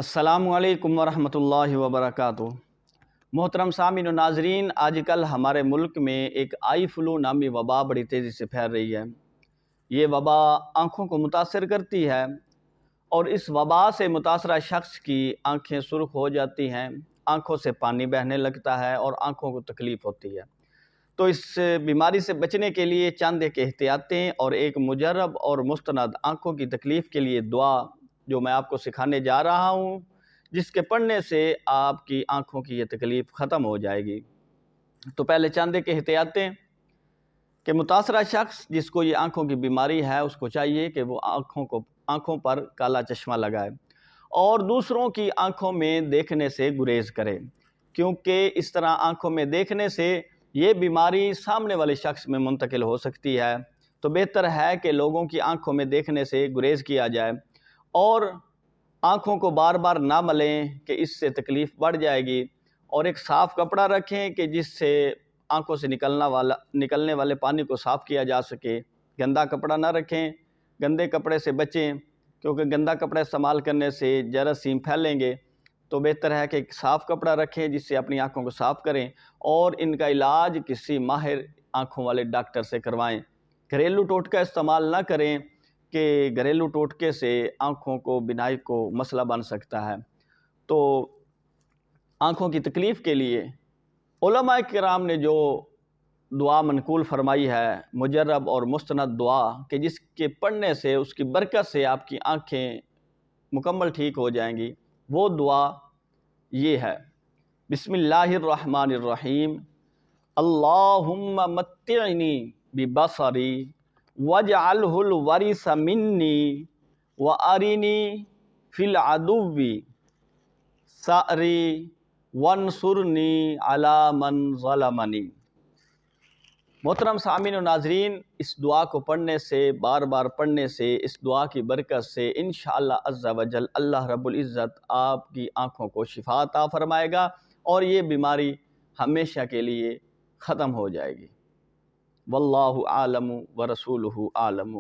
السلام علیکم ورحمۃ اللہ وبرکاتہ۔ محترم سامعین و ناظرین، آج کل ہمارے ملک میں ایک آئی فلو نامی وبا بڑی تیزی سے پھیل رہی ہے۔ یہ وبا آنکھوں کو متاثر کرتی ہے اور اس وبا سے متاثرہ شخص کی آنکھیں سرخ ہو جاتی ہیں، آنکھوں سے پانی بہنے لگتا ہے اور آنکھوں کو تکلیف ہوتی ہے۔ تو اس بیماری سے بچنے کے لیے چند ایک احتیاطیں اور ایک مجرب اور مستند آنکھوں کی تکلیف کے لیے دعا جو میں آپ کو سکھانے جا رہا ہوں، جس کے پڑھنے سے آپ کی آنکھوں کی یہ تکلیف ختم ہو جائے گی۔ تو پہلے چند ایک احتیاطیں کہ متاثرہ شخص جس کو یہ آنکھوں کی بیماری ہے اس کو چاہیے کہ وہ آنکھوں پر کالا چشمہ لگائے اور دوسروں کی آنکھوں میں دیکھنے سے گریز کرے، کیونکہ اس طرح آنکھوں میں دیکھنے سے یہ بیماری سامنے والے شخص میں منتقل ہو سکتی ہے۔ تو بہتر ہے کہ لوگوں کی آنکھوں میں دیکھنے سے گریز کیا جائے اور آنکھوں کو بار بار نہ ملیں کہ اس سے تکلیف بڑھ جائے گی، اور ایک صاف کپڑا رکھیں کہ جس سے آنکھوں سے نکلنے والے پانی کو صاف کیا جا سکے۔ گندا کپڑا نہ رکھیں، گندے کپڑے سے بچیں، کیونکہ گندا کپڑا استعمال کرنے سے جراثیم پھیلیں گے۔ تو بہتر ہے کہ ایک صاف کپڑا رکھیں جس سے اپنی آنکھوں کو صاف کریں اور ان کا علاج کسی ماہر آنکھوں والے ڈاکٹر سے کروائیں۔ گھریلو ٹوٹکا استعمال نہ کریں کہ گھریلو ٹوٹکے سے آنکھوں کو بینائی کو مسئلہ بن سکتا ہے۔ تو آنکھوں کی تکلیف کے لیے علماء کرام نے جو دعا منقول فرمائی ہے، مجرب اور مستند دعا کہ جس کے پڑھنے سے اس کی برکت سے آپ کی آنکھیں مکمل ٹھیک ہو جائیں گی، وہ دعا یہ ہے: بسم اللہ الرحمن الرحیم، اللہم متعنی ببصری واجعلہ الورث منی وارنی فی العدو ثأری وانصرنی علی من ظلمنی۔ محترم سامعین و ناظرین، اس دعا کو پڑھنے سے، بار بار پڑھنے سے، اس دعا کی برکت سے انشاءاللہ عز و جل اللہ رب العزت آپ کی آنکھوں کو شفا عطا فرمائے گا اور یہ بیماری ہمیشہ کے لیے ختم ہو جائے گی۔ واللہ عالم ورسولہ عالم۔